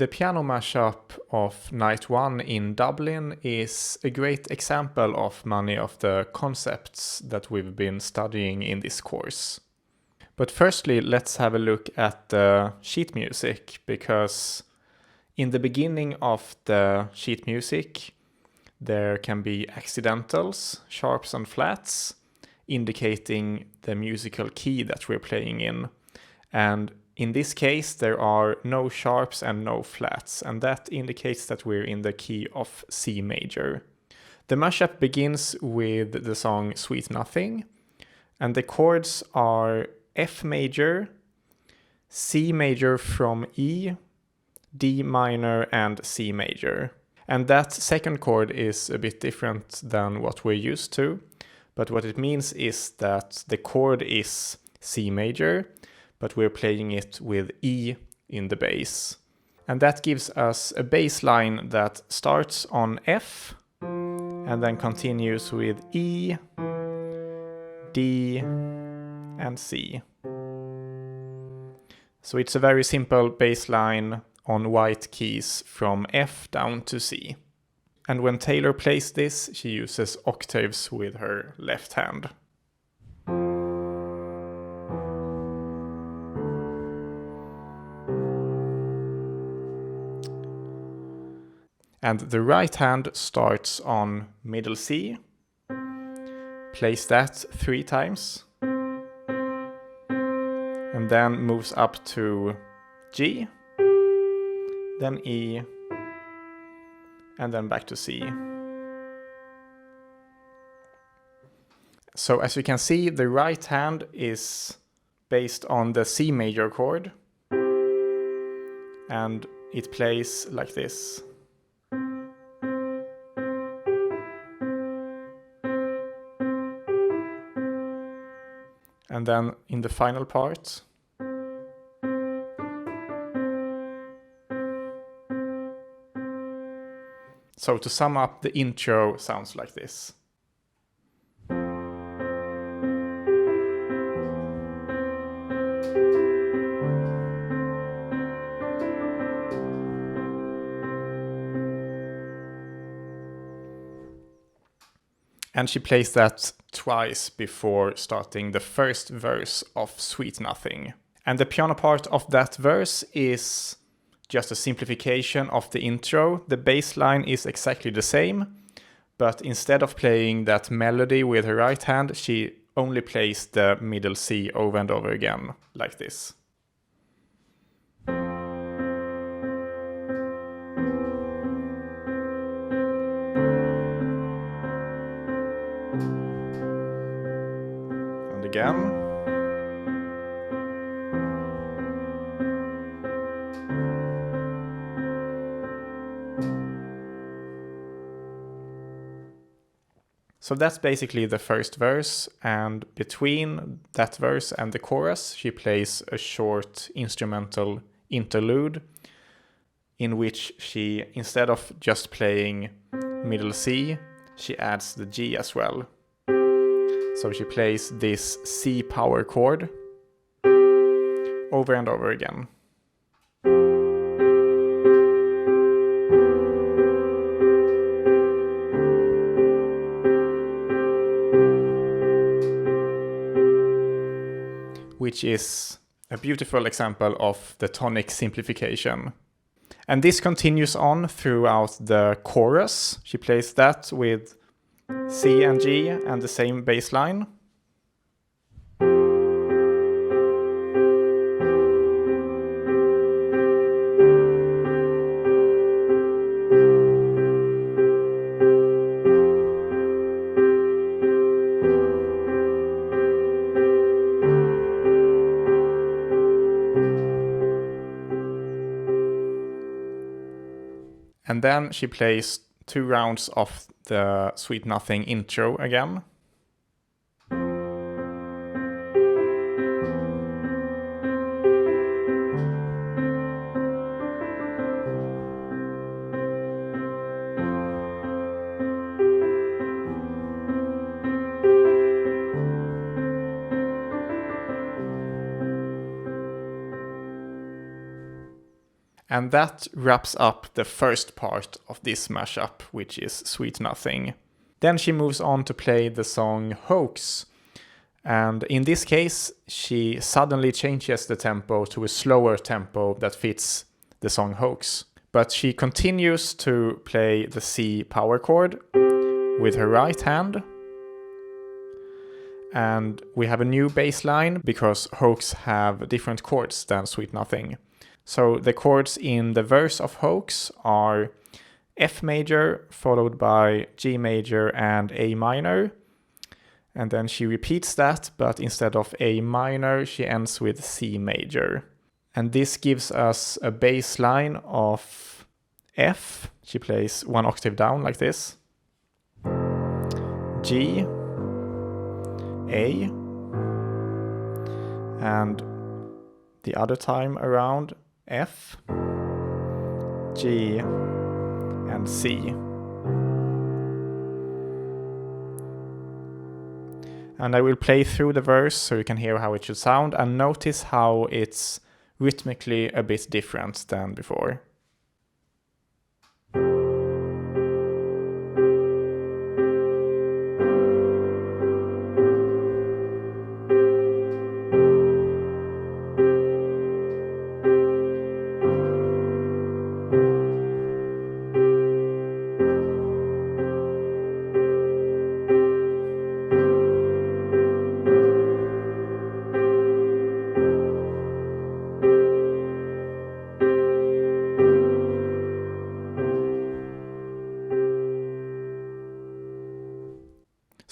The piano mashup of Night 1 in Dublin is a great example of many of the concepts that we've been studying in this course. But firstly, let's have a look at the sheet music, because in the beginning of the sheet music, there can be accidentals, sharps and flats, indicating the musical key that we're playing in. And in this case, there are no sharps and no flats, and that indicates that we're in the key of C major. The mashup begins with the song Sweet Nothing, and the chords are F major, C major from E, D minor, and C major. And that second chord is a bit different than what we're used to, but what it means is that the chord is C major, but we're playing it with E in the bass. And that gives us a bass line that starts on F and then continues with E, D, and C. So it's a very simple bass line on white keys from F down to C. And when Taylor plays this, she uses octaves with her left hand. And the right hand starts on middle C, plays that 3 times, and then moves up to G, then E, and then back to C. So as you can see, the right hand is based on the C major chord, and it plays like this. And then in the final part, so to sum up, the intro sounds like this. And she plays that twice before starting the first verse of Sweet Nothing. And the piano part of that verse is just a simplification of the intro. The bass line is exactly the same, but instead of playing that melody with her right hand, she only plays the middle C over and over again, like this. Again. So that's basically the first verse, and between that verse and the chorus, she plays a short instrumental interlude in which she, instead of just playing middle C, she adds the G as well. So she plays this C power chord over and over again. Which is a beautiful example of the tonic simplification. And this continues on throughout the chorus. She plays that with C and G and the same bass line. And then she plays 2 rounds of the Sweet Nothing intro again. And that wraps up the first part of this mashup, which is Sweet Nothing. Then she moves on to play the song Hoax. And in this case, she suddenly changes the tempo to a slower tempo that fits the song Hoax. But she continues to play the C power chord with her right hand. And we have a new bass line because Hoax have different chords than Sweet Nothing. So the chords in the verse of Hoax are F major followed by G major and A minor. And then she repeats that, but instead of A minor, she ends with C major. And this gives us a bass line of F. She plays one octave down like this. G, A, and the other time around F, G, and C. And I will play through the verse so you can hear how it should sound, and notice how it's rhythmically a bit different than before.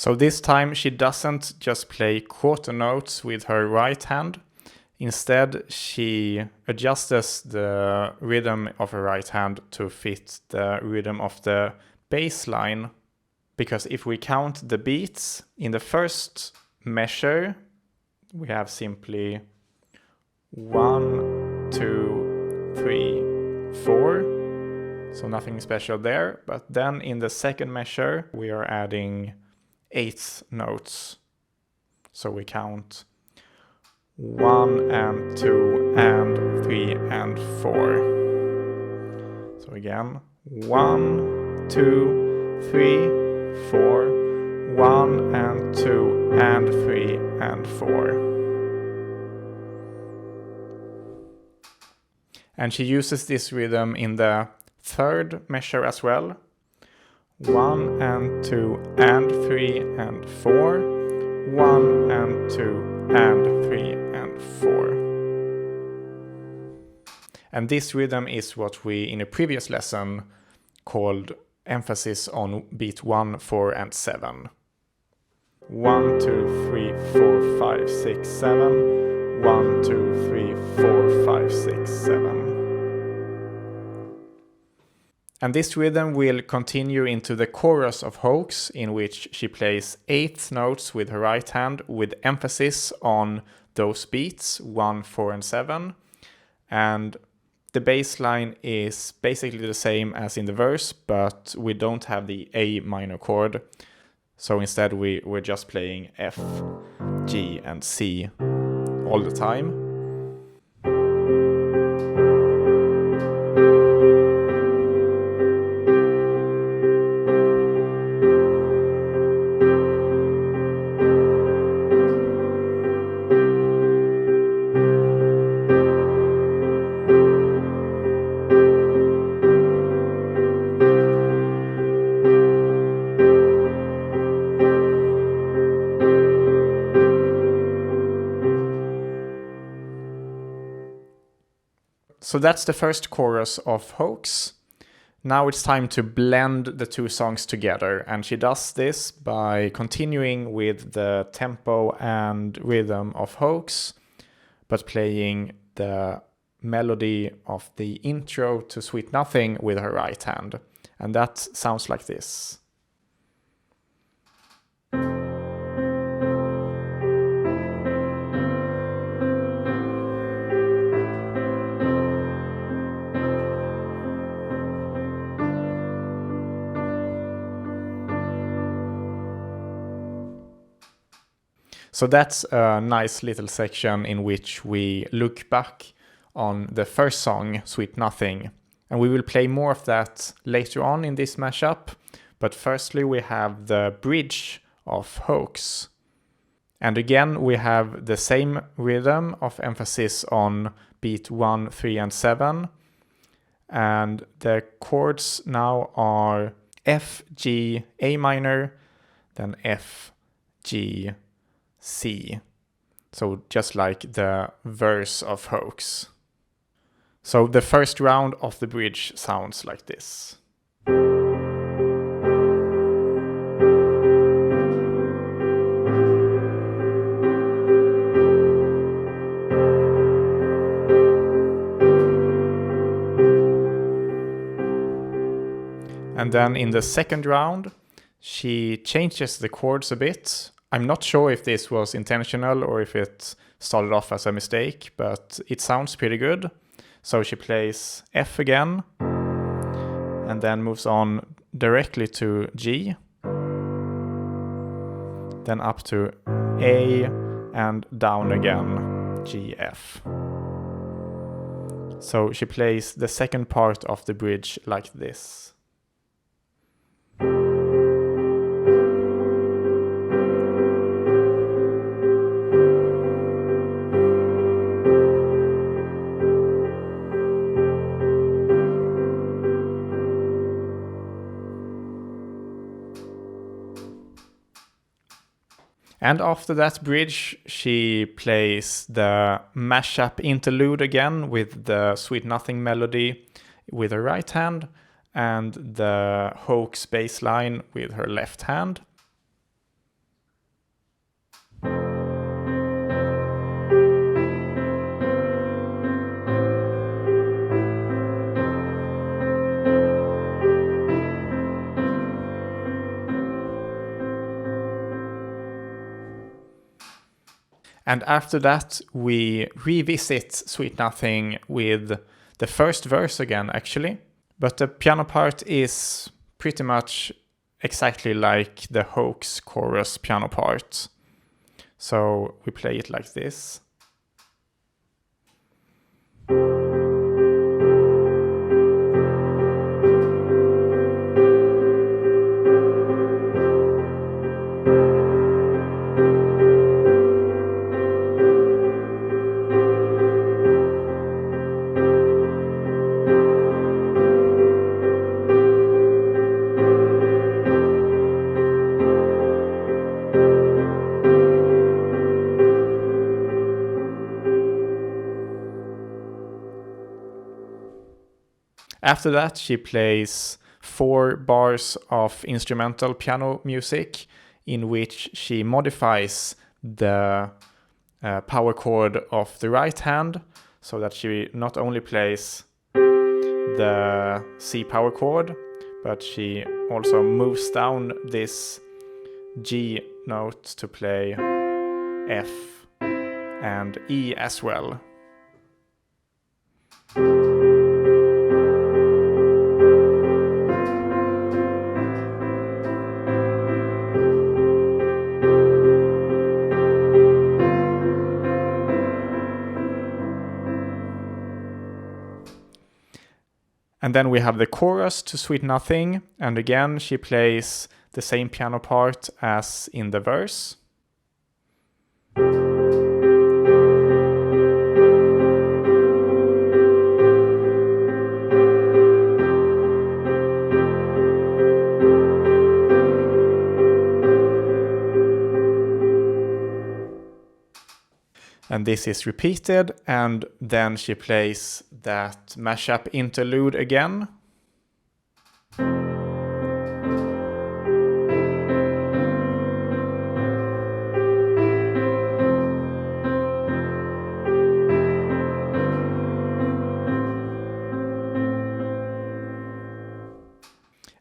So this time she doesn't just play quarter notes with her right hand. Instead, she adjusts the rhythm of her right hand to fit the rhythm of the bass line. Because if we count the beats in the first measure, we have simply 1, 2, 3, 4. So nothing special there. But then in the second measure, we are adding eighth notes. So we count 1 and 2 and 3 and 4. So again, 1, 2, 3, 4, 1 and 2 and 3 and 4. And she uses this rhythm in the third measure as well. 1 and 2 and 3 and 4, 1 and 2 and 3 and 4. And this rhythm is what we in a previous lesson called emphasis on beat 1, 4 and 7. 1, 2, 3, 4, 5, 6, 7. 1, 2, 3, 4, 5, 6, 7. And this rhythm will continue into the chorus of Hoax, in which she plays eighth notes with her right hand with emphasis on those beats, 1, 4, and 7. And the bass line is basically the same as in the verse, but we don't have the A minor chord. So instead we're just playing F, G, and C all the time. So that's the first chorus of Hoax. Now it's time to blend the two songs together, and she does this by continuing with the tempo and rhythm of Hoax, but playing the melody of the intro to Sweet Nothing with her right hand. And that sounds like this. So that's a nice little section in which we look back on the first song, Sweet Nothing. And we will play more of that later on in this mashup. But firstly, we have the bridge of Hoax. And again, we have the same rhythm of emphasis on beat 1, 3, and 7. And the chords now are F, G, A minor, then F, G, C. So just like the verse of Hoax. So the first round of the bridge sounds like this. And then in the second round, she changes the chords a bit. I'm not sure if this was intentional or if it started off as a mistake, but it sounds pretty good. So she plays F again, and then moves on directly to G, then up to A, and down again, G, F. So she plays the second part of the bridge like this. And after that bridge, she plays the mashup interlude again with the Sweet Nothing melody with her right hand and the Hoax bass line with her left hand. And after that, we revisit Sweet Nothing with the first verse again, actually. But the piano part is pretty much exactly like the Hoax chorus piano part. So we play it like this. After that, she plays 4 bars of instrumental piano music in which she modifies the power chord of the right hand so that she not only plays the C power chord, but she also moves down this G note to play F and E as well. And then we have the chorus to Sweet Nothing, and again she plays the same piano part as in the verse. And this is repeated, and then she plays that mashup interlude again.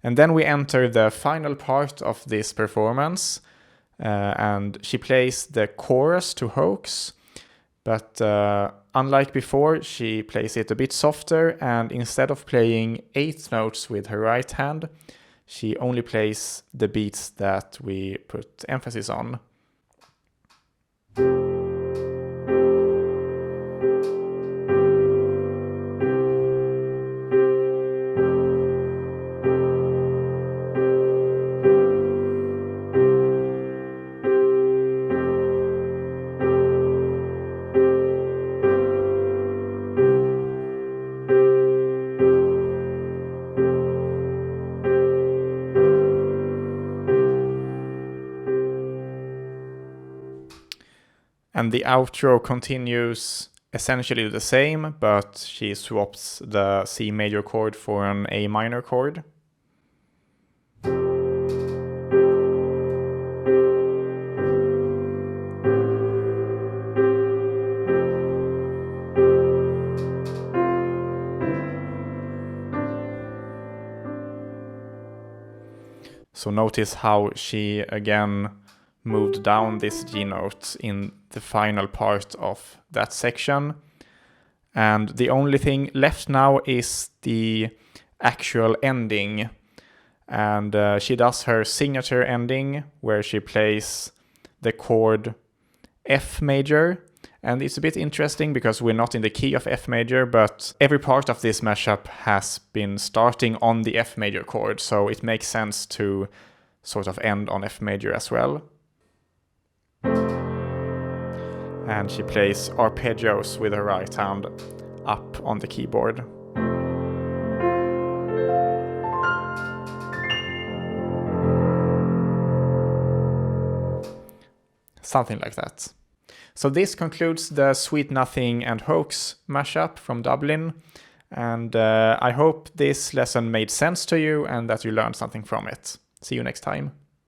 And then we enter the final part of this performance, and she plays the chorus to Hoax. But unlike before, she plays it a bit softer, and instead of playing 8 notes with her right hand, she only plays the beats that we put emphasis on. And the outro continues essentially the same, but she swaps the C major chord for an A minor chord. So notice how she again moved down this G note in the final part of that section. And the only thing left now is the actual ending. And she does her signature ending where she plays the chord F major. And it's a bit interesting because we're not in the key of F major, but every part of this mashup has been starting on the F major chord, so it makes sense to sort of end on F major as well. And she plays arpeggios with her right hand up on the keyboard. Something like that. So this concludes the Sweet Nothing and Hoax mashup from Dublin. And I hope this lesson made sense to you and that you learned something from it. See you next time.